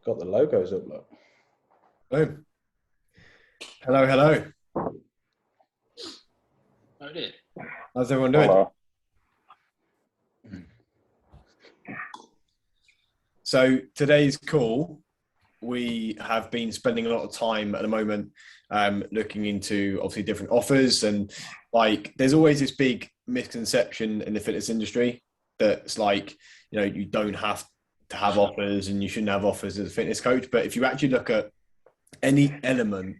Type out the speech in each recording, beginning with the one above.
Got the logos up, look. Boom. Hello, hello. Oh dear. How's everyone doing? Hello. So today's call, we have been spending a lot of time at the moment looking into obviously different offers, and like there's always this big misconception in the fitness industry that's like, you don't have to have offers and you shouldn't have offers as a fitness coach. But if you actually look at any element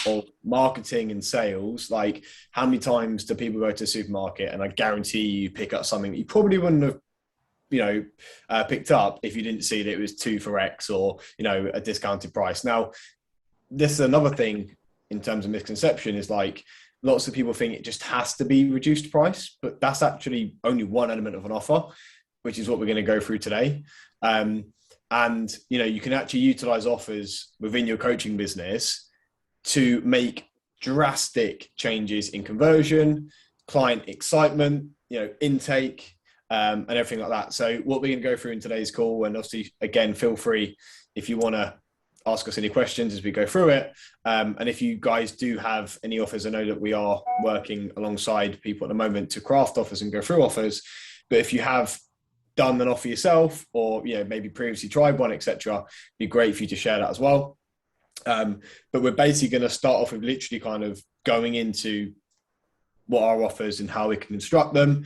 of marketing and sales, like how many times do people go to a supermarket and I guarantee you pick up something that you probably wouldn't have picked up if you didn't see that it was 2 for X or a discounted price. Now this is another thing in terms of misconception, is like lots of people think it just has to be reduced price, but that's actually only one element of an offer, which is what we're going to go through today. And you can actually utilize offers within your coaching business to make drastic changes in conversion, client excitement, intake, and everything like that. So what we're going to go through in today's call, and obviously, again, feel free if you want to ask us any questions as we go through it. And if you guys do have any offers, I know that we are working alongside people at the moment to craft offers and go through offers. But if you have done an offer yourself, or maybe previously tried one, etc., it'd be great for you to share that as well. But we're basically going to start off with literally kind of going into what our offers and how we can construct them.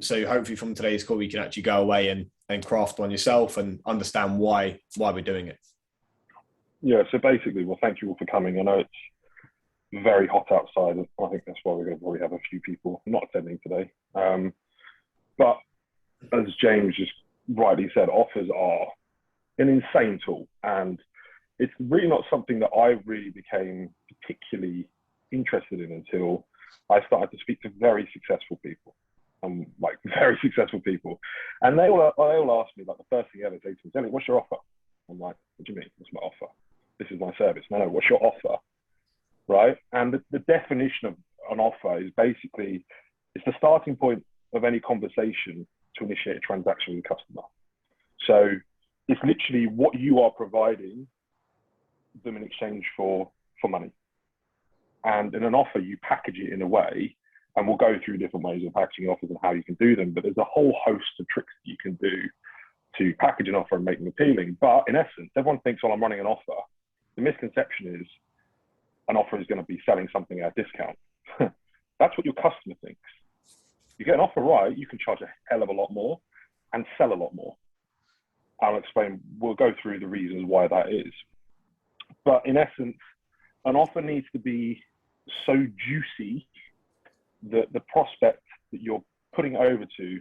So hopefully from today's call, you can actually go away and craft one yourself and understand why we're doing it. Yeah, so basically, well, thank you all for coming. I know it's very hot outside. I think that's why we're going to probably have a few people not attending today. But as James just rightly said, offers are an insane tool. And it's really not something that I really became particularly interested in until I started to speak to very successful people. Very successful people. And they all ask me, like, the first thing they ever say to me is, Elliot, what's your offer? I'm like, what do you mean? What's my offer? This is my service. No, what's your offer? Right? And the definition of an offer is basically, it's the starting point of any conversation to initiate a transaction with a customer. So it's literally what you are providing them in exchange for money. And in an offer, you package it in a way, and we'll go through different ways of packaging offers and how you can do them, but there's a whole host of tricks that you can do to package an offer and make them appealing. But in essence, everyone thinks, well, I'm running an offer. The misconception is an offer is going to be selling something at a discount. That's what your customer thinks. You get an offer right, you can charge a hell of a lot more and sell a lot more. I'll explain, we'll go through the reasons why that is. But in essence, an offer needs to be so juicy that the prospect that you're putting over to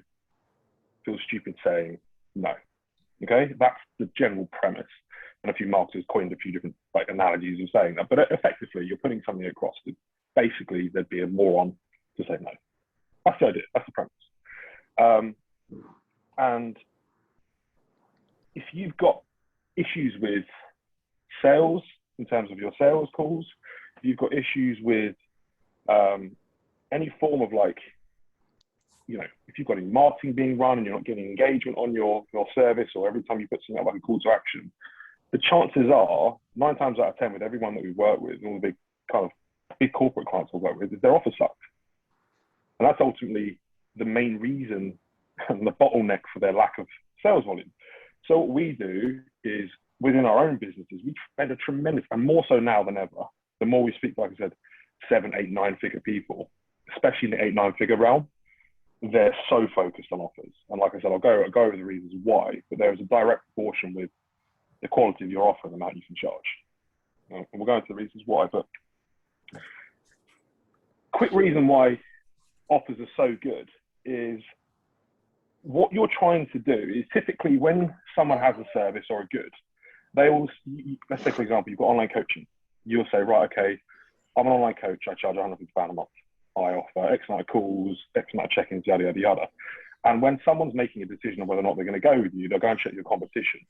feels stupid saying no. Okay, that's the general premise. And a few marketers coined a few different analogies of saying that. But effectively, you're putting something across that basically there'd be a moron to say no. That's the idea. That's the premise. And if you've got issues with sales in terms of your sales calls, if you've got issues with any form of if you've got any marketing being run and you're not getting engagement on your service, or every time you put something up like a call to action, the chances are 9 times out of 10 with everyone that we work with, all the big corporate clients we work with, is their offer sucks. And that's ultimately the main reason and the bottleneck for their lack of sales volume. So what we do is, within our own businesses, we spend a tremendous, and more so now than ever, the more we speak, like I said, 7, 8, 9-figure people, especially in the 8, 9-figure realm, they're so focused on offers. And like I said, I'll go over the reasons why, but there is a direct proportion with the quality of your offer and the amount you can charge. And we'll go into the reasons why, but quick reason why offers are so good is what you're trying to do is, typically when someone has a service or a good, they all, let's say for example, you've got online coaching. You'll say, right, okay, I'm an online coach, I charge £150 a month. I offer X amount of calls, X amount of check-ins, yada, yada, yada. And when someone's making a decision on whether or not they're going to go with you, they'll go and check your competition,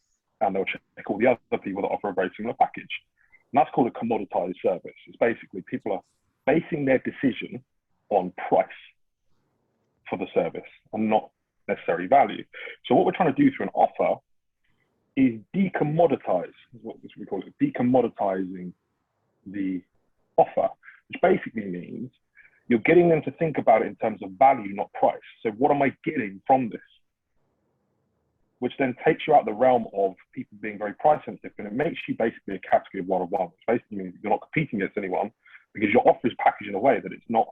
and they'll check all the other people that offer a very similar package. And that's called a commoditized service. It's basically people are basing their decision on price for the service and not necessarily value. So what we're trying to do through an offer is decommoditize, is what we call it, decommoditizing the offer, which basically means you're getting them to think about it in terms of value, not price. So what am I getting from this? Which then takes you out the realm of people being very price sensitive, and it makes you basically a category of one-on-one, which basically means you're not competing against anyone because your offer is packaged in a way that it's not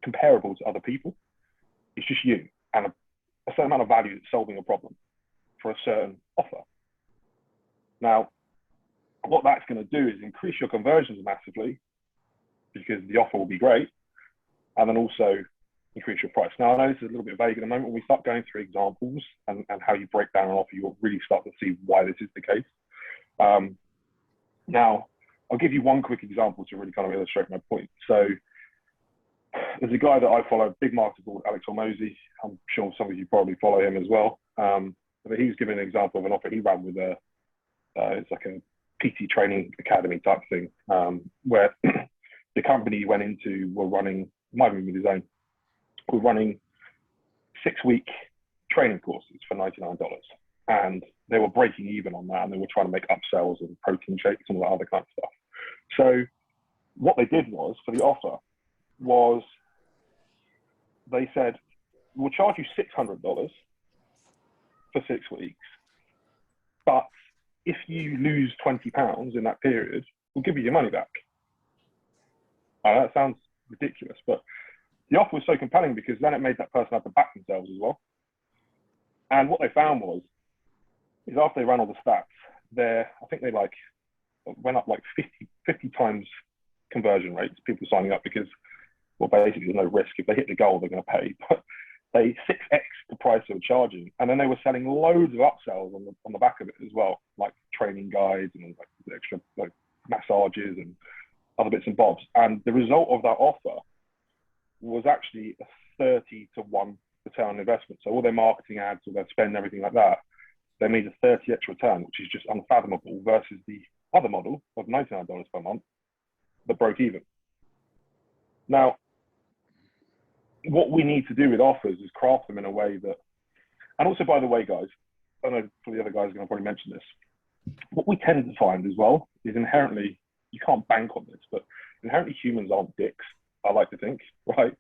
comparable to other people. It's just you and a certain amount of value that's solving a problem for a certain offer. Now, what that's going to do is increase your conversions massively because the offer will be great, and then also increase your price. Now, I know this is a little bit vague at the moment. When we start going through examples and how you break down an offer, you'll really start to see why this is the case. Now, I'll give you one quick example to really kind of illustrate my point. So there's a guy that I follow, a big marketer called Alex Hormozi. I'm sure some of you probably follow him as well. But he was giving an example of an offer he ran with it's like a PT training academy type thing, where the company he went into were running, might have been with his own, were running 6-week training courses for $99. And they were breaking even on that, and they were trying to make upsells and protein shakes and all that other kind of stuff. So what they did was, for the offer, was they said, we'll charge you $600 for 6 weeks, but if you lose 20 pounds in that period, we'll give you your money back. That sounds ridiculous, but the offer was so compelling because then it made that person have to back themselves as well. And what they found is after they ran all the stats, I think they went up like 50 times conversion rates, people signing up, because, well, basically there's no risk. If they hit the goal, they're going to pay. But they 6x the price they were charging. And then they were selling loads of upsells on the back of it as well, like training guides and like extra like massages and other bits and bobs. And the result of that offer was actually a 30 to 1 return on investment. So all their marketing ads, all their spend, everything like that, they made a 30x return, which is just unfathomable, versus the other model of $99 per month that broke even. Now, what we need to do with offers is craft them in a way that, and also, by the way, guys, I know for the other guys are going to probably mention this, what we tend to find as well is inherently, you can't bank on this, but inherently humans aren't dicks, I like to think, right?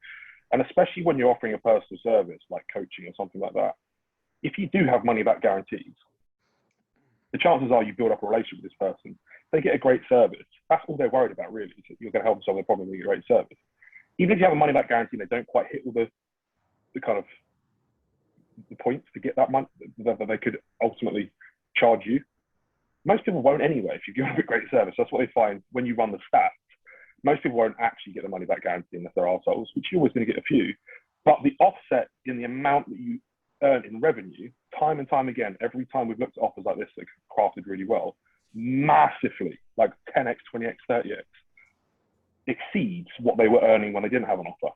And especially when you're offering a personal service like coaching or something like that, if you do have money back guarantees, the chances are you build up a relationship with this person. They get a great service. That's all they're worried about, really. Is that you're going to help them solve their problem and get a great service. Even if you have a money back guarantee and they don't quite hit all the kind of the points to get that money that they could ultimately charge you, most people won't anyway if you give them a great service. That's what they find when you run the stats. Most people won't actually get the money back guarantee unless they're arseholes, which you're always going to get a few. But the offset in the amount that you earn in revenue, time and time again, every time we've looked at offers like this that are crafted really well, massively, like 10x, 20x, 30x, exceeds what they were earning when they didn't have an offer.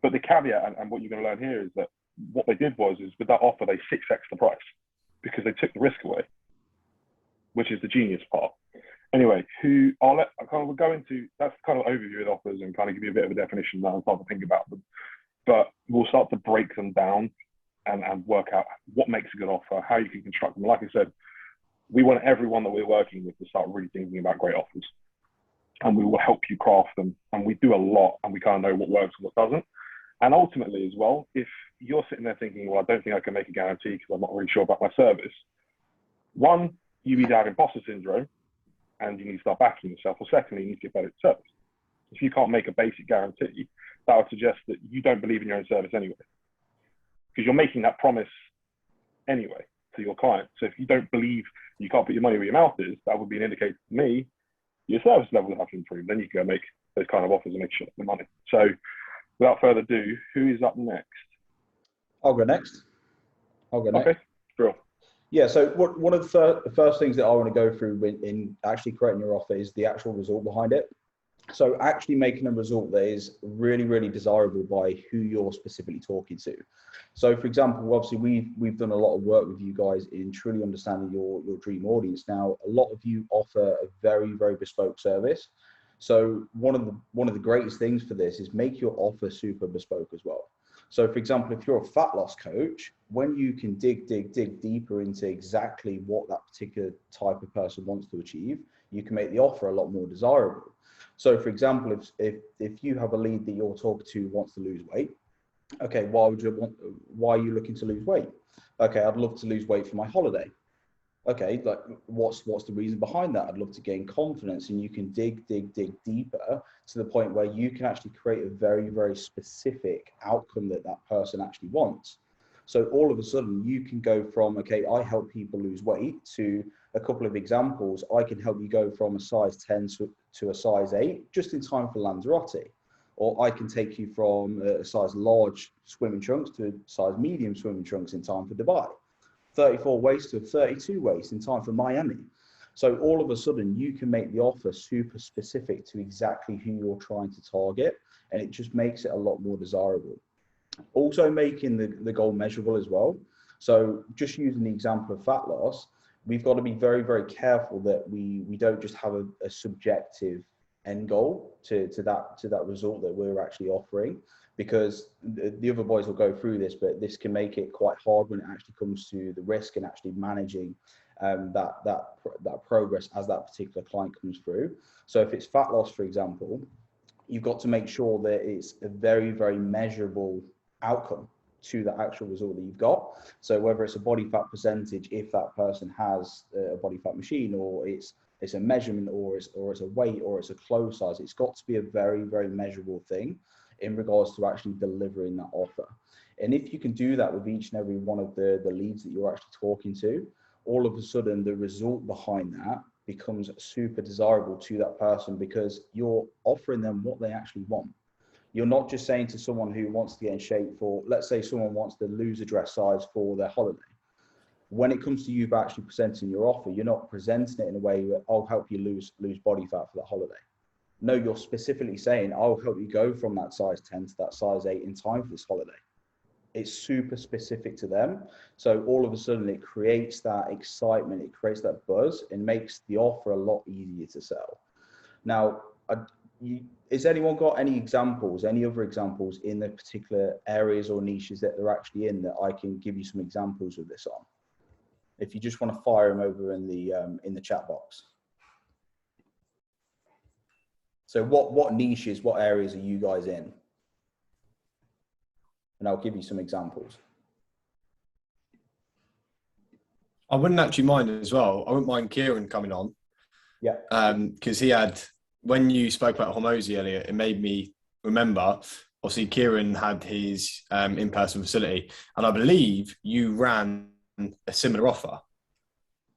But the caveat, and what you're going to learn here, is that what they did is with that offer, they 6x the price because they took the risk away, which is the genius part. Anyway, we'll go into, that's kind of overview of offers and kind of give you a bit of a definition that I'll start to think about them. But we'll start to break them down and work out what makes a good offer, how you can construct them. Like I said, we want everyone that we're working with to start really thinking about great offers. And we will help you craft them. And we do a lot, and we kind of know what works and what doesn't. And ultimately as well, if you're sitting there thinking, well, I don't think I can make a guarantee because I'm not really sure about my service. One, you either have imposter syndrome and you need to start backing yourself, or secondly, you need to get better at service. If you can't make a basic guarantee, that would suggest that you don't believe in your own service anyway, because you're making that promise anyway to your client. So if you don't believe you can't put your money where your mouth is, that would be an indicator to me your service level will have to improve. Then you can go make those kind of offers and make sure the money. So without further ado, who is up next? I'll go next. Okay, bro. Yeah, so one of the first things that I want to go through in actually creating your offer is the actual result behind it. So actually making a result that is really, really desirable by who you're specifically talking to. So for example, obviously we've done a lot of work with you guys in truly understanding your dream audience. Now, a lot of you offer a very, very bespoke service. So one of the greatest things for this is make your offer super bespoke as well. So for example, if you're a fat loss coach, when you can dig deeper into exactly what that particular type of person wants to achieve, you can make the offer a lot more desirable. So for example, if you have a lead that you're talking to wants to lose weight, okay, why are you looking to lose weight? Okay, I'd love to lose weight for my holiday. Okay, like what's the reason behind that? I'd love to gain confidence, and you can dig deeper to the point where you can actually create a very, very specific outcome that person actually wants. So all of a sudden you can go from, okay, I help people lose weight, to a couple of examples. I can help you go from a size 10 to a size 8 just in time for Lanzarote. Or I can take you from a size large swimming trunks to a size medium swimming trunks in time for Dubai. 34 waist to 32 waist in time for Miami. So all of a sudden you can make the offer super specific to exactly who you're trying to target, and it just makes it a lot more desirable. Also making the goal measurable as well. So just using the example of fat loss, we've got to be very, very careful that we don't just have a subjective end goal to that result that we're actually offering, because the other boys will go through this, but this can make it quite hard when it actually comes to the risk and actually managing that progress as that particular client comes through. So if it's fat loss, for example, you've got to make sure that it's a very, very measurable outcome to the actual result that you've got. So whether it's a body fat percentage, if that person has a body fat machine, or it's a measurement, or it's a weight, or it's a clothes size, it's got to be a very, very measurable thing in regards to actually delivering that offer. And if you can do that with each and every one of the leads that you're actually talking to, all of a sudden the result behind that becomes super desirable to that person, because you're offering them what they actually want. You're not just saying to someone who wants to get in shape for, let's say someone wants to lose a dress size for their holiday. When it comes to you actually presenting your offer, you're not presenting it in a way that I'll help you lose body fat for that holiday. No, you're specifically saying I'll help you go from that size 10 to that size 8 in time for this holiday. It's super specific to them. So all of a sudden it creates that excitement, it creates that buzz, and makes the offer a lot easier to sell. Now, has anyone got any other examples in the particular areas or niches that they're actually in that I can give you some examples of this on? If you just want to fire them over in the chat box. So what niches, what areas are you guys in? And I'll give you some examples. I wouldn't actually mind as well. I wouldn't mind Kieran coming on. Yeah. Because he had, when you spoke about Hormozy earlier, it made me remember, obviously Kieran had his in-person facility, and I believe you ran a similar offer.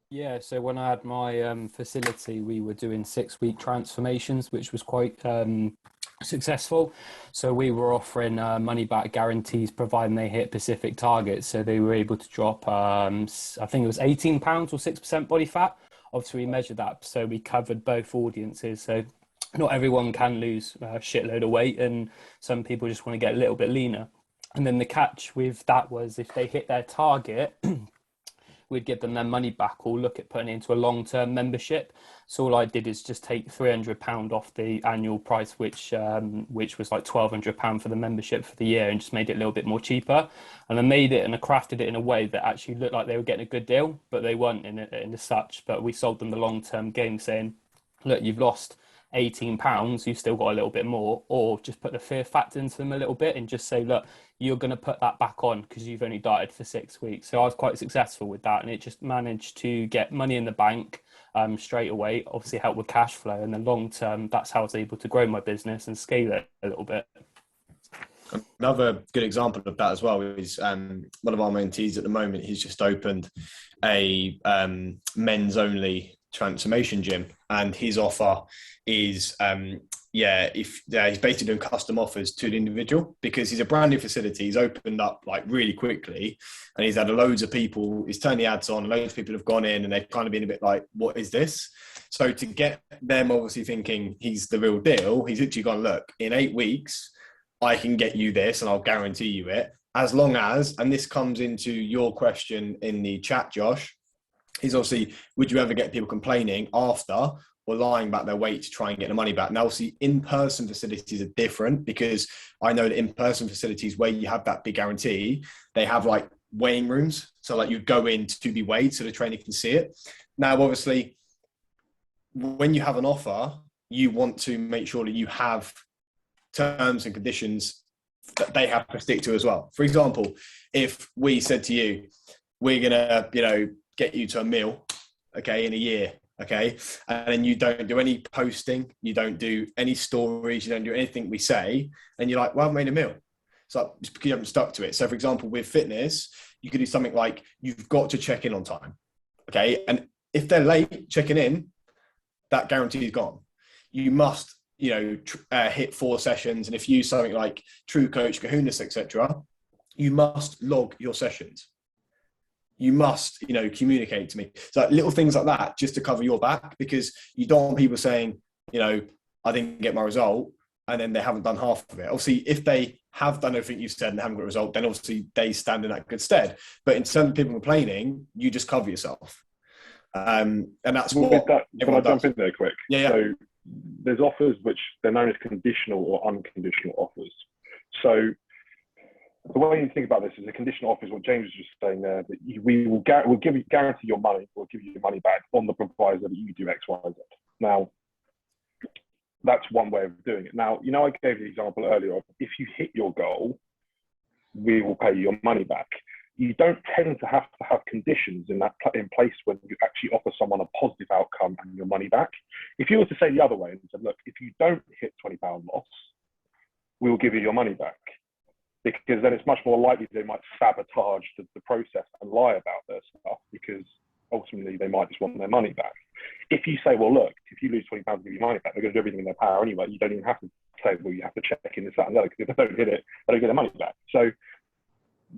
Yeah, so when I had my facility, we were doing 6-week transformations, which was quite successful. So we were offering money back guarantees providing they hit specific targets. So they were able to drop, I think it was 18 pounds or 6% body fat. Obviously, we measured that, so we covered both audiences. So not everyone can lose a shitload of weight, and some people just want to get a little bit leaner. And then the catch with that was if they hit their target, we'd give them their money back or look at putting it into a long-term membership. So all I did is just take £300 off the annual price, which was like £1,200 for the membership for the year, and just made it a little bit more cheaper. And I made it and I crafted it in a way that actually looked like they were getting a good deal, but they weren't in as such. But we sold them the long-term game, saying, look, you've lost £18, you've still got a little bit more, or just put the fear factor into them a little bit and just say, look, you're going to put that back on because you've only dieted for 6 weeks. So I was quite successful with that, and it just managed to get money in the bank straight away, obviously help with cash flow, and then long term, that's how I was able to grow my business and scale it a little bit. Another good example of that as well is one of our mentees at the moment. He's just opened a men's only transformation gym, and his offer is he's basically doing custom offers to the individual, because he's a brand new facility. He's opened up like really quickly, and he's had loads of people, he's turned the ads on, loads of people have gone in, and they've kind of been a bit like, what is this? So to get them obviously thinking he's the real deal, he's literally gone, look, in 8 weeks I can get you this and I'll guarantee you it, as long as, and this comes into your question in the chat, Josh, is obviously, would you ever get people complaining after, or lying about their weight to try and get the money back. Now, obviously, in-person facilities are different, because I know that in-person facilities where you have that big guarantee, they have like weighing rooms. So like you go in to be weighed so the trainer can see it. Now, obviously, when you have an offer, you want to make sure that you have terms and conditions that they have to stick to as well. For example, if we said to you, we're going to, get you to a meal, okay, in a year, okay, and then you don't do any posting, you don't do any stories, you don't do anything we say, and you're like, well, I've made a meal. So it's because you haven't stuck to it. So for example, with fitness, you could do something like, you've got to check in on time, okay? And if they're late checking in, that guarantee is gone. You must, hit 4 sessions. And if you use something like True Coach, Kahunas, etc., you must log your sessions. You must, communicate to me. So little things like that, just to cover your back, because you don't want people saying, I didn't get my result, and then they haven't done half of it. Obviously, if they have done everything you've said and they haven't got a result, then obviously they stand in that good stead. But in terms of people complaining, you just cover yourself. And that's what Can I jump in there quick? Yeah. So there's offers which they're known as conditional or unconditional offers. So the way you think about this is a conditional offer is what James was just saying there, that we'll guarantee your money, we'll give you your money back on the proviso that you do X, Y, Z. Now, that's one way of doing it. Now, I gave the example earlier of, if you hit your goal, we will pay you your money back. You don't tend to have conditions in place when you actually offer someone a positive outcome and your money back. If you were to say the other way and said, look, if you don't hit £20 loss, we will give you your money back, because then it's much more likely they might sabotage the process and lie about their stuff, because ultimately they might just want their money back. If you say, well, look, if you lose £20 to give you money back, they're going to do everything in their power anyway. You don't even have to say, well, you have to check in this, that, and the other, because if they don't hit it, they don't get their money back. So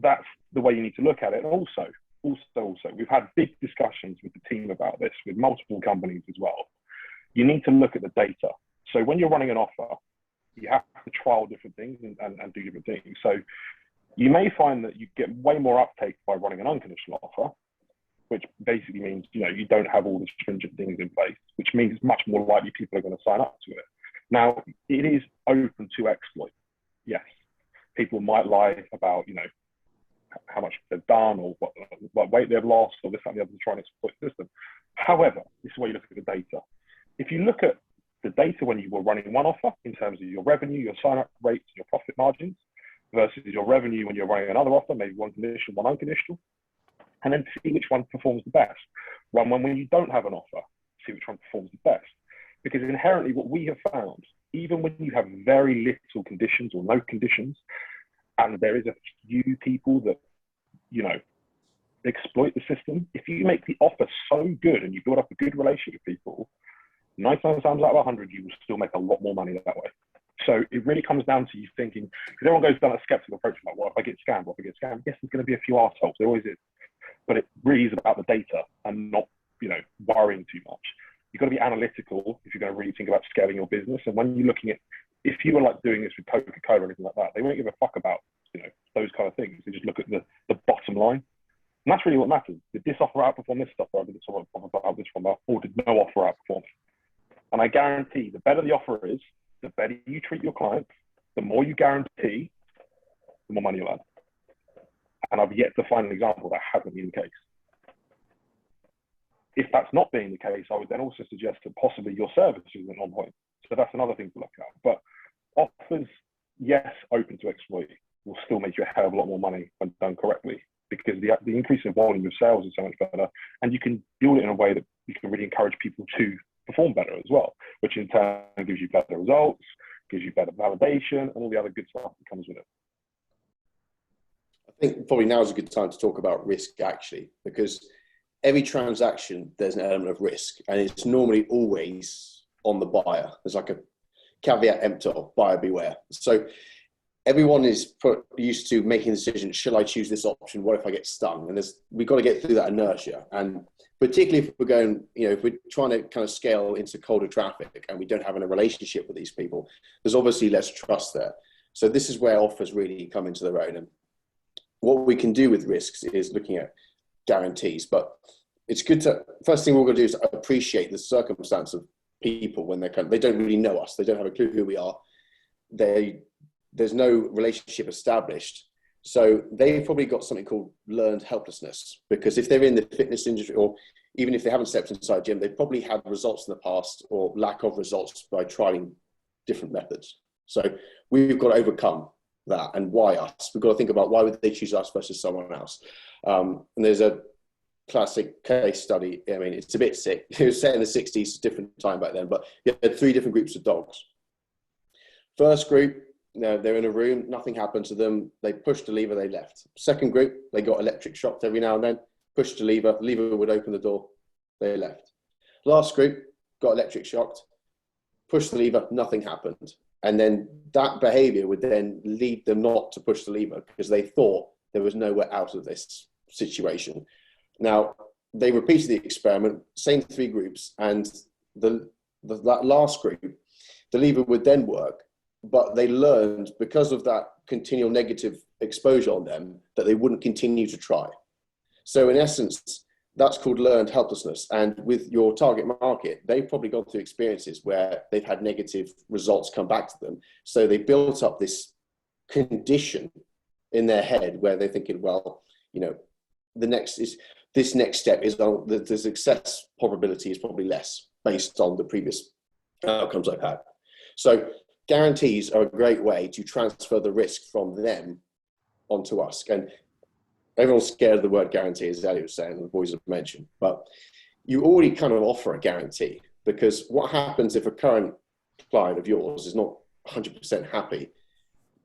that's the way you need to look at it. And also, we've had big discussions with the team about this, with multiple companies as well. You need to look at the data. So when you're running an offer, you have to trial different things and do different things. So you may find that you get way more uptake by running an unconditional offer, which basically means, you don't have all the stringent things in place, which means it's much more likely people are going to sign up to it. Now, it is open to exploit. Yes, people might lie about, how much they've done, or what weight they've lost, or this, that, and the other, to try and exploit the system. However, this is where you look at the data. If you look at the data when you were running one offer, in terms of your revenue, your sign-up rates, your profit margins, versus your revenue when you're running another offer, maybe one conditional, one unconditional, and then see which one performs the best. Run one when you don't have an offer, see which one performs the best. Because inherently what we have found, even when you have very little conditions or no conditions, and there is a few people that, exploit the system, if you make the offer so good and you build up a good relationship with people, 99 times out of 100, you will still make a lot more money that way. So it really comes down to you thinking, because everyone goes down a skeptical approach, like, well, if I get scammed, yes, there's going to be a few arseholes, there always is. But it really is about the data and not, worrying too much. You've got to be analytical if you're going to really think about scaling your business. And when you're looking at, if you were like doing this with Coca-Cola or anything like that, they won't give a fuck about, those kind of things. They just look at the bottom line. And that's really what matters. Did this offer outperform this offer? Did this offer outperform this one? Or did no offer outperform it? And I guarantee the better the offer is, the better you treat your clients, the more you guarantee, the more money you'll earn. And I've yet to find an example that hasn't been the case. If that's not being the case, I would then also suggest that possibly your service isn't on point. So that's another thing to look at. But offers, yes, open to exploit, will still make you a hell of a lot more money when done correctly, because the increase in volume of sales is so much better, and you can build it in a way that you can really encourage people to perform better as well, which in turn gives you better results, gives you better validation, and all the other good stuff that comes with it. I think probably now is a good time to talk about risk, actually, because every transaction, there's an element of risk, and it's normally always on the buyer. There's like a caveat emptor, buyer beware. So everyone is used to making the decision, should I choose this option? What if I get stung? And we've got to get through that inertia. And particularly if we're going, if we're trying to kind of scale into colder traffic and we don't have a relationship with these people, there's obviously less trust there. So this is where offers really come into their own. And what we can do with risks is looking at guarantees. But it's good to, first thing we're going to do is appreciate the circumstance of people when they don't really know us. They don't have a clue who we are. There's no relationship established. So they've probably got something called learned helplessness, because if they're in the fitness industry, or even if they haven't stepped inside a gym, they've probably had results in the past or lack of results by trying different methods. So we've got to overcome that. And why us? We've got to think about, why would they choose us versus someone else? And there's a classic case study. I mean, it's a bit sick. It was set in the 60s, it's a different time back then, but you had 3 different groups of dogs. First group, they're in a room, nothing happened to them. They pushed the lever, they left. Second group, they got electric shocked every now and then, pushed the lever would open the door, they left. Last group got electric shocked, pushed the lever, nothing happened. And then that behavior would then lead them not to push the lever, because they thought there was nowhere out of this situation. Now, they repeated the experiment, same 3 groups, and that last group, the lever would then work, but they learned, because of that continual negative exposure on them, that they wouldn't continue to try. So in essence, that's called learned helplessness. And with your target market, they've probably gone through experiences where they've had negative results come back to them. So they built up this condition in their head where they're thinking, well, you know, this next step is the success probability is probably less based on the previous outcomes I've had. So guarantees are a great way to transfer the risk from them onto us. And everyone's scared of the word guarantee, as Elliot was saying, and the boys have mentioned, but you already kind of offer a guarantee, because what happens if a current client of yours is not 100% happy?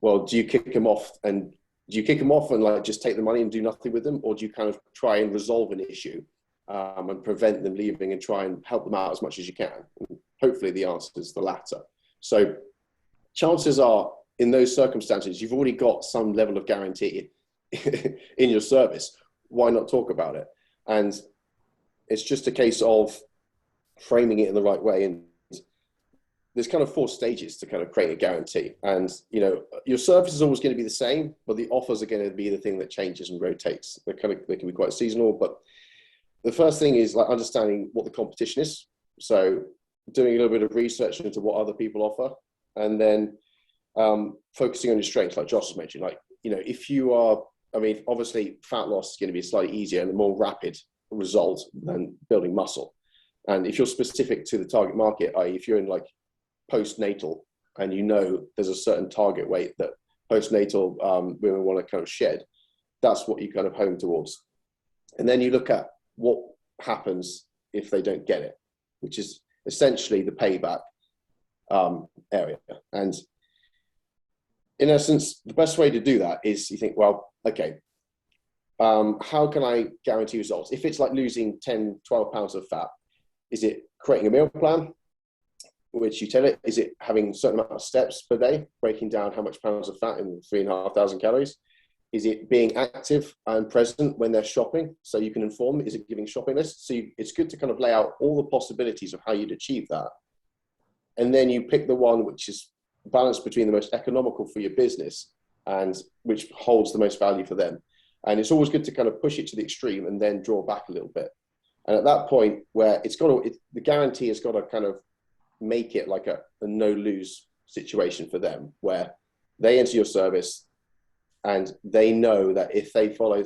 Well, do you kick them off and like just take the money and do nothing with them? Or do you kind of try and resolve an issue and prevent them leaving and try and help them out as much as you can? And hopefully the answer is the latter. So chances are, in those circumstances, you've already got some level of guarantee in your service. Why not talk about it? And it's just a case of framing it in the right way. And there's kind of 4 stages to kind of create a guarantee. And, you know, your service is always going to be the same, but the offers are going to be the thing that changes and rotates. They can be quite seasonal, but the first thing is like understanding what the competition is. So doing a little bit of research into what other people offer, and then focusing on your strengths, like Josh has mentioned. Like, you know, if you are, I mean, obviously fat loss is going to be slightly easier and a more rapid result than building muscle. And if you're specific to the target market, i.e. if you're in like postnatal and you know there's a certain target weight that postnatal women want to kind of shed, that's what you kind of hone towards. And then you look at what happens if they don't get it, which is essentially the payback area. And in essence, the best way to do that is you think, well, okay, how can I guarantee results? If it's like losing 10, 12 pounds of fat, is it creating a meal plan, which you tell it? Is it having a certain amount of steps per day, breaking down how much pounds of fat in 3,500 calories? Is it being active and present when they're shopping, so you can inform? Is it giving shopping lists? So it's good to kind of lay out all the possibilities of how you'd achieve that. And then you pick the one which is balanced between the most economical for your business and which holds the most value for them. And it's always good to kind of push it to the extreme and then draw back a little bit. And at that point where the guarantee has got to kind of make it like a no-lose situation for them, where they enter your service and they know that if they follow,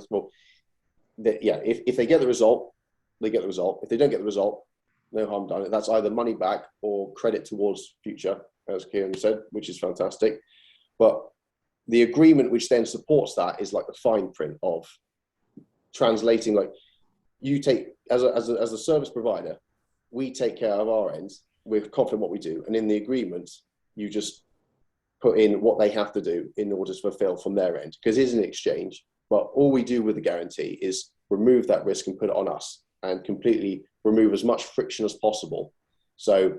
if they get the result, they get the result. If they don't get the result, no harm done. That's either money back or credit towards future, as Kieran said, which is fantastic. But the agreement which then supports that is like the fine print of translating, like you take, as a service provider, we take care of our ends. We're confident what we do. And in the agreement, you just put in what they have to do in order to fulfill from their end, because it is an exchange. But all we do with the guarantee is remove that risk and put it on us and completely remove as much friction as possible. So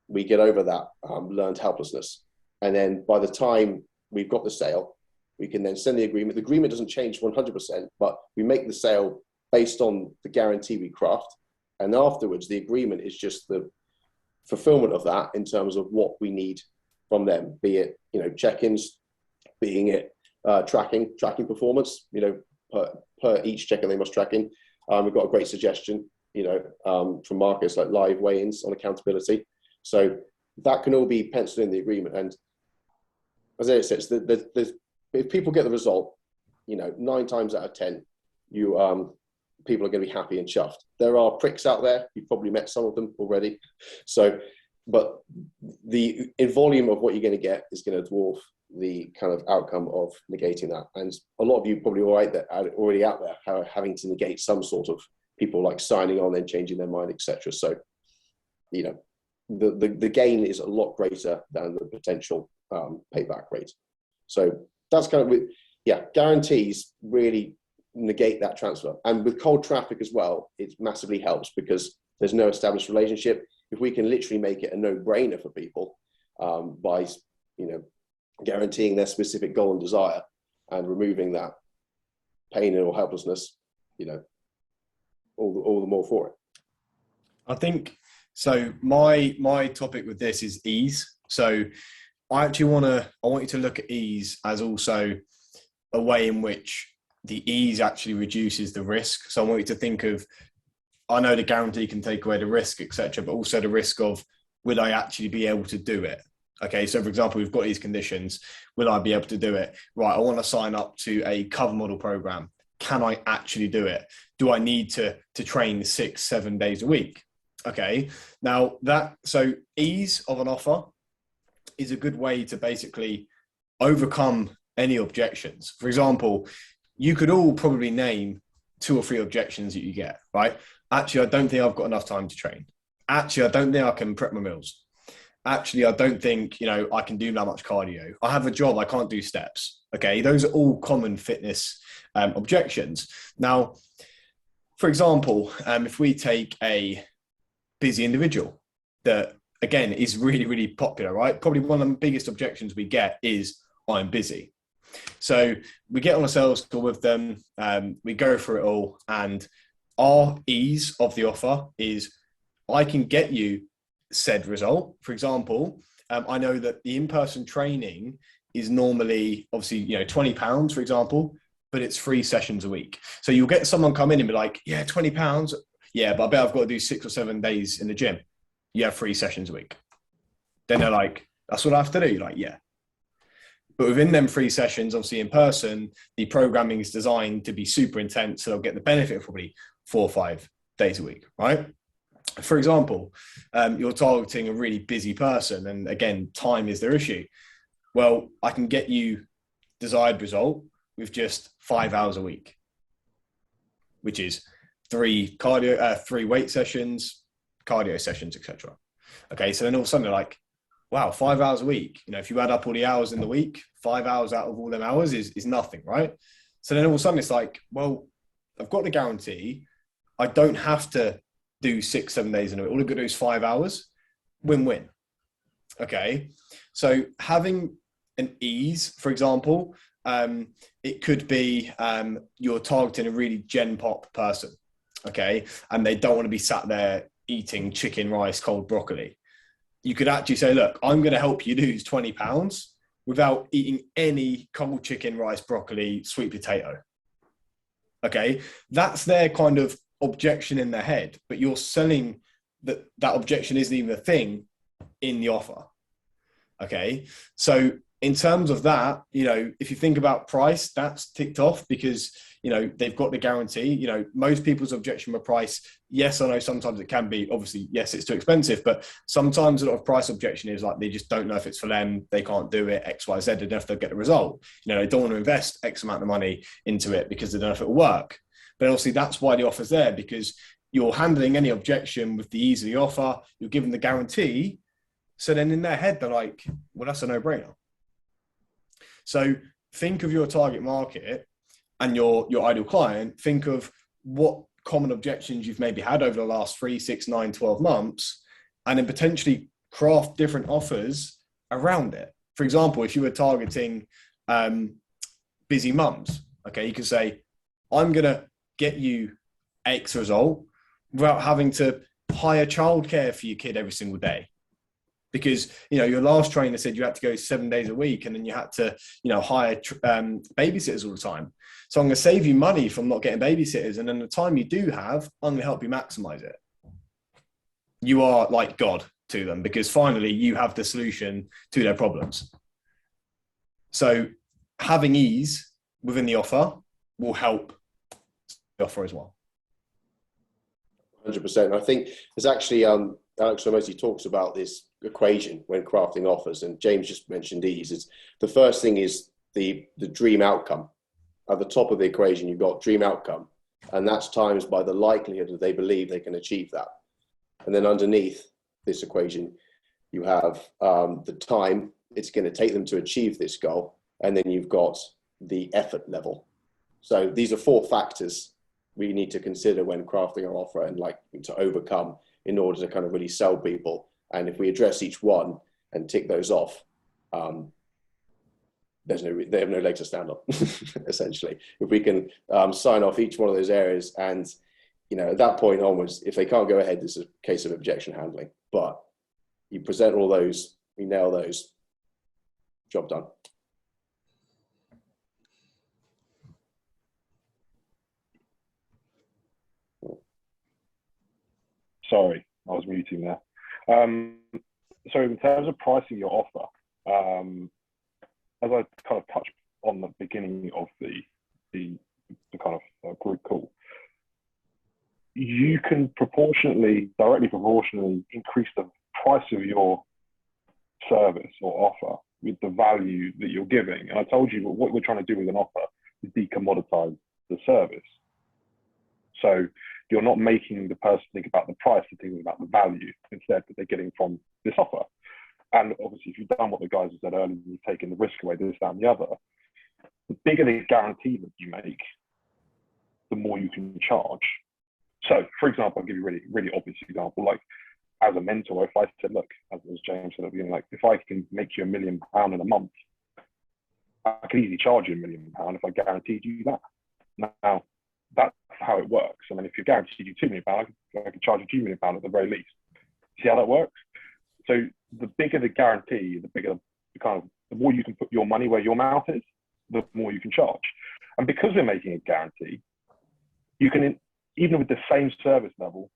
we get over that learned helplessness. And then by the time we've got the sale, we can then send the agreement. The agreement doesn't change 100%, but we make the sale based on the guarantee we craft. And afterwards, the agreement is just the fulfillment of that in terms of what we need from them, be it, you know, check-ins, being it tracking performance, you know, per each check-in they must track in. We've got a great suggestion. from markets like live weigh-ins on accountability. So that can all be penciled in the agreement. And as Ed says, if people get the result, 9 times out of 10, people are going to be happy and chuffed. There are pricks out there. You've probably met some of them already. So, but the volume of what you're going to get is going to dwarf the kind of outcome of negating that. And a lot of you probably already out there having to negate some sort of people like signing on and changing their mind, etc. So, the gain is a lot greater than the potential payback rate. So that's kind of, guarantees really negate that transfer. And with cold traffic as well, it massively helps because there's no established relationship. If we can literally make it a no-brainer for people by, guaranteeing their specific goal and desire and removing that pain or helplessness, all the more for it. I think so. My topic with this is ease. So I actually I want you to look at ease as also a way in which the ease actually reduces the risk. So I want you to think of, I know the guarantee can take away the risk, etc., but also the risk of, will I actually be able to do it? Okay, so for example, we've got these conditions. Will I be able to do it? Right, I want to sign up to a cover model program. Can I actually do it? Do I need to train 6-7 days a week? Okay, now so ease of an offer is a good way to basically overcome any objections. For example, you could all probably name 2 or 3 objections that you get, right? Actually, I don't think I've got enough time to train. Actually, I don't think I can prep my meals. Actually, I don't think, I can do that much cardio. I have a job, I can't do steps. Okay, those are all common fitness objections. Now, for example, if we take a busy individual that, again, is really, really popular, right? Probably one of the biggest objections we get is, I'm busy. So we get on a sales call with them, we go through it all, and our ease of the offer is, I can get you said result. For example, I know that the in-person training is normally obviously, £20, for example, but it's 3 sessions a week. So you'll get someone come in and be like, yeah, £20. Yeah, but I bet I've got to do 6 or 7 days in the gym. You have 3 sessions a week. Then they're like, that's what I have to do. You're like, yeah. But within them 3 sessions, obviously in person, the programming is designed to be super intense. So they'll get the benefit of probably 4 or 5 days a week, right? For example, you're targeting a really busy person. And again, time is their issue. Well, I can get you desired result with just 5 hours a week, which is 3 weight sessions, cardio sessions, etc. Okay, so then all of a sudden they're like, wow, 5 hours a week. If you add up all the hours in the week, 5 hours out of all them hours is nothing, right? So then all of a sudden it's like, well, I've got the guarantee. I don't have to do 6-7 days in a week. All I've got to do is 5 hours. Win-win. Okay, so having an ease, for example, it could be you're targeting a really gen pop person, okay, and they don't want to be sat there eating chicken, rice, cold broccoli. You could actually say, look, I'm going to help you lose 20 pounds without eating any cold chicken, rice, broccoli, sweet potato. Okay, that's their kind of objection in their head, but you're selling that objection isn't even a thing in the offer. Okay, so in terms of that, if you think about price, that's ticked off because, they've got the guarantee. Most people's objection with price, yes, I know sometimes it can be, obviously, yes, it's too expensive, but sometimes a lot of price objection is like, they just don't know if it's for them, they can't do it, X, Y, Z, they don't know if they'll get the result. They don't want to invest X amount of money into it because they don't know if it will work. But obviously that's why the offer's there, because you're handling any objection with the ease of the offer, you're giving the guarantee. So then in their head, they're like, well, that's a no-brainer. So think of your target market and your ideal client. Think of what common objections you've maybe had over the last 3, 6, 9, 12 months, and then potentially craft different offers around it. For example, if you were targeting busy mums, okay, you could say, I'm going to get you X result without having to hire childcare for your kid every single day. Because, your last trainer said you had to go 7 days a week and then you had to, hire babysitters all the time. So I'm going to save you money from not getting babysitters. And then the time you do have, I'm going to help you maximize it. You are like God to them because finally you have the solution to their problems. So having ease within the offer will help the offer as well. 100%. I think there's actually, Alex Hormozi talks about this equation when crafting offers, and James just mentioned ease. It's, the first thing is the dream outcome. At the top of the equation, you've got dream outcome, and that's times by the likelihood that they believe they can achieve that. And then underneath this equation, you have the time it's going to take them to achieve this goal, and then you've got the effort level. So these are 4 factors we need to consider when crafting our offer and like to overcome in order to kind of really sell people. And if we address each one and tick those off, they have no leg to stand on, essentially. If we can sign off each one of those areas, and at that point onwards, if they can't go ahead, this is a case of objection handling. But you present all those, we nail those, job done. Sorry, I was muting there. So in terms of pricing your offer, as I kind of touched on the beginning of the kind of group call, you can directly proportionally increase the price of your service or offer with the value that you're giving. And I told you what we're trying to do with an offer is decommoditize the service. So you're not making the person think about the price, they're thinking about the value instead that they're getting from this offer. And obviously, if you've done what the guys have said earlier, you've taken the risk away, this, that, and the other, the bigger the guarantee that you make, the more you can charge. So, for example, I'll give you a really, really obvious example. Like, as a mentor, if I said, look, as James said at the beginning, like, if I can make you £1 million in a month, I can easily charge you £1 million if I guaranteed you that. Now, that's how it works. I mean, if you guaranteed you £2 million, I could charge you £2 million at the very least. See how that works? So the bigger the guarantee, the more you can put your money where your mouth is, the more you can charge. And because we're making a guarantee, you can, even with the same service level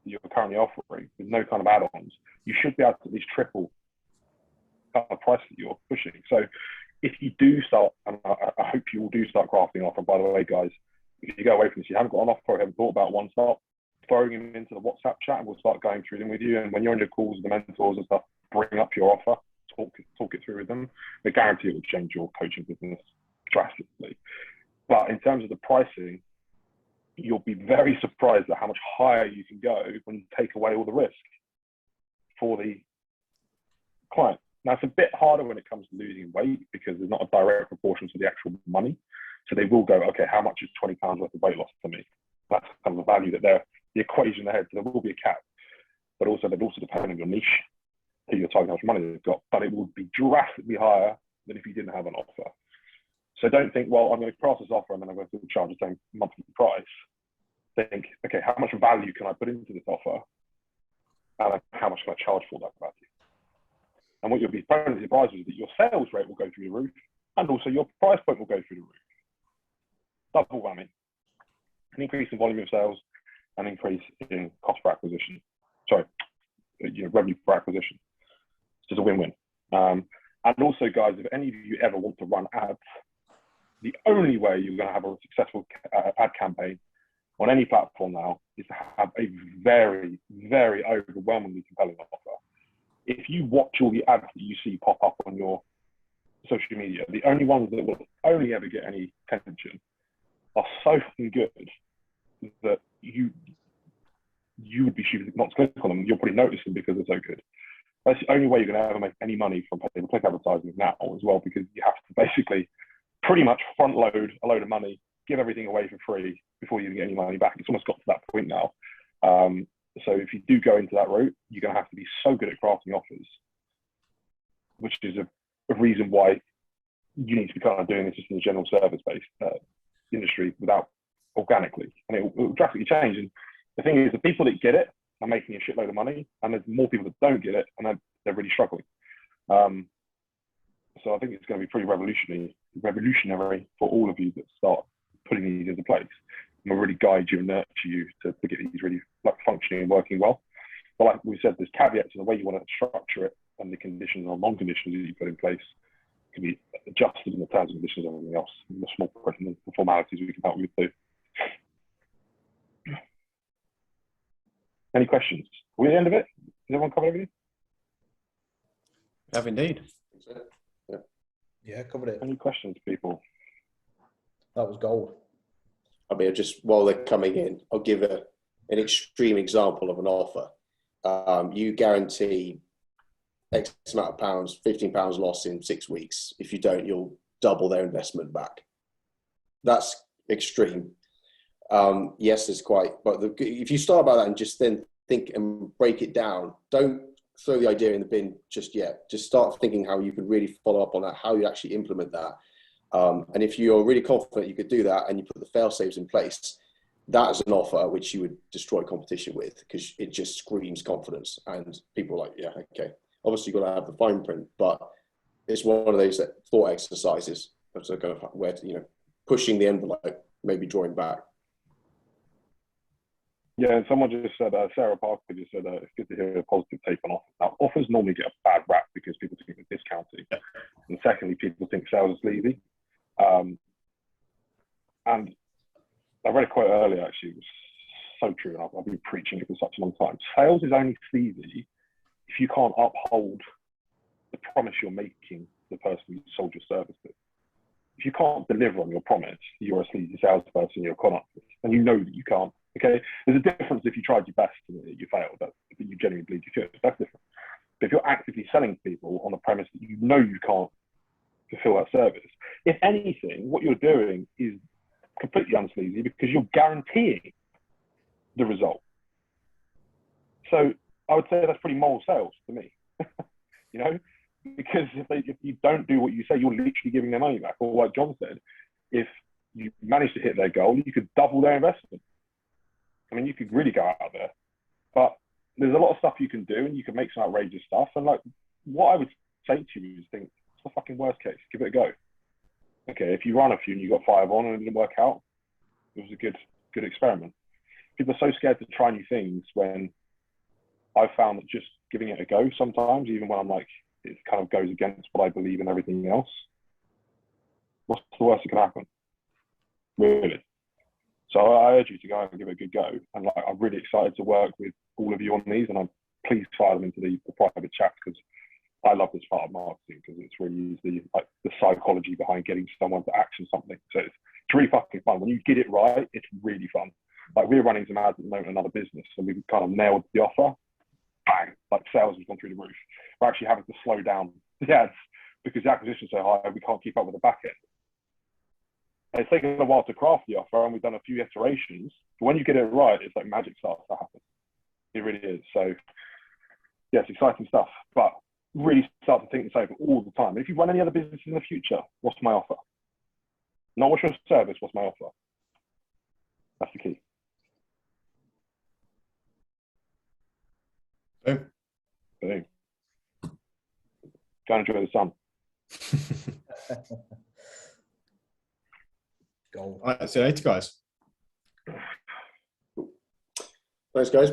that you're currently offering, with no kind of add-ons, you should be able to at least triple the price that you're pushing. So if you do start, and I hope you will do start crafting offer, by the way, guys, if you go away from this, you haven't got an offer or haven't thought about one, start throwing them into the WhatsApp chat and we'll start going through them with you. And when you're on your calls with the mentors and stuff, bring up your offer, talk it through with them. I guarantee it will change your coaching business drastically. But in terms of the pricing, you'll be very surprised at how much higher you can go when you take away all the risk for the client. Now, it's a bit harder when it comes to losing weight because there's not a direct proportion to the actual money. So they will go, okay, how much is £20 worth of weight loss to me? That's kind of the value that they're, the equation in their head. So there will be a cap, but also they'd also depend on your niche, who you're targeting, how much money they've got, but it would be drastically higher than if you didn't have an offer. So don't think, well, I'm going to cross this offer and then I'm going to charge the same monthly price. Think, okay, how much value can I put into this offer? And how much can I charge for that value? And what you'll be pleasantly surprised is that your sales rate will go through the roof and also your price point will go through the roof. Double whammy. An increase in volume of sales, an increase in cost per acquisition. Sorry, revenue per acquisition. It's just a win-win. And also, guys, if any of you ever want to run ads, the only way you're going to have a successful ad campaign on any platform now is to have a very, very overwhelmingly compelling offer. If you watch all the ads that you see pop up on your social media, the only ones that will only ever get any attention are so fucking good that you would be stupid not to click on them. You'll probably notice them because they're so good. That's the only way you're going to ever make any money from pay-per-click advertising now as well, because you have to basically pretty much front load a load of money, give everything away for free before you even get any money back. It's almost got to that point now. So if you do go into that route, you're going to have to be so good at crafting offers, which is a reason why you need to be kind of doing this just in a general service-based industry without organically, and it will drastically change. And the thing is, the people that get it are making a shitload of money, and there's more people that don't get it, and they're really struggling. So I think it's going to be pretty revolutionary for all of you that start putting these into place. And we'll really guide you and nurture you to get these really like functioning and working well. But like we said, there's caveats to the way you want to structure it, and the conditions or non-conditions that you put in place can be adjusted in the terms and conditions and everything else. And the small print and the formalities we can help you with too. Any questions? Are we at the end of it? Has everyone covered everything? Have indeed. Yeah, covered it. Any questions, people? That was gold. I mean, just while they're coming in, I'll give an extreme example of an offer. You guarantee X amount of pounds, £15 loss in 6 weeks. If you don't, you'll double their investment back. That's extreme. Yes, it's quite, but if you start about that and just then think and break it down, don't throw the idea in the bin just yet. Just start thinking how you could really follow up on that, how you actually implement that. And if you're really confident you could do that and you put the fail safes in place, that's an offer which you would destroy competition with, because it just screams confidence and people are like, yeah, okay. Obviously you've got to have the fine print, but it's one of those thought exercises of kind of where, pushing the envelope, maybe drawing back. Yeah, and someone just said, Sarah Parker just said, it's good to hear a positive take on offers. Now, offers normally get a bad rap because people think they're discounting. And secondly, people think sales is sleazy. And I read a quote earlier, actually, it was so true, and I've been preaching it for such a long time. Sales is only sleazy if you can't uphold the promise you're making to the person you sold your service to. If you can't deliver on your promise, you're a sleazy salesperson, you're a con artist, and you know that you can't. Okay, there's a difference if you tried your best and you failed, but you genuinely believe you could. That's different. But if you're actively selling to people on the premise that you know you can't fulfill that service, if anything, what you're doing is completely unsleazy because you're guaranteeing the result. So I would say that's pretty moral sales to me, because if you don't do what you say, you're literally giving their money back. Or like John said, if you manage to hit their goal, you could double their investment. I mean, you could really go out there, but there's a lot of stuff you can do, and you can make some outrageous stuff. And like, what I would say to you is think, what's the fucking worst case? Give it a go. Okay, if you run a few and you got 5 on and it didn't work out, it was a good experiment. People are so scared to try new things, when I've found that just giving it a go sometimes, even when I'm like, it kind of goes against what I believe and everything else, what's the worst that can happen? Really? So I urge you to go and give it a good go. And like, I'm really excited to work with all of you on these, and I'm please fire them into the private chat, because I love this part of marketing, because it's really the psychology behind getting someone to action something. So it's really fucking fun. When you get it right, it's really fun. Like, we're running some ads at the moment in another business, and we've kind of nailed the offer. Bang! Like, sales has gone through the roof. We're actually having to slow down the ads because the acquisition's so high, we can't keep up with the back end. And it's taken a while to craft the offer, and we've done a few iterations. But when you get it right, it's like magic starts to happen. It really is. So, yes, exciting stuff. But really start to think this over all the time. If you run any other businesses in the future, what's my offer? Not what's your service, what's my offer? That's the key. Boom. Boom. Go and enjoy the sun. Gold. All right, see you later, guys. Thanks, guys.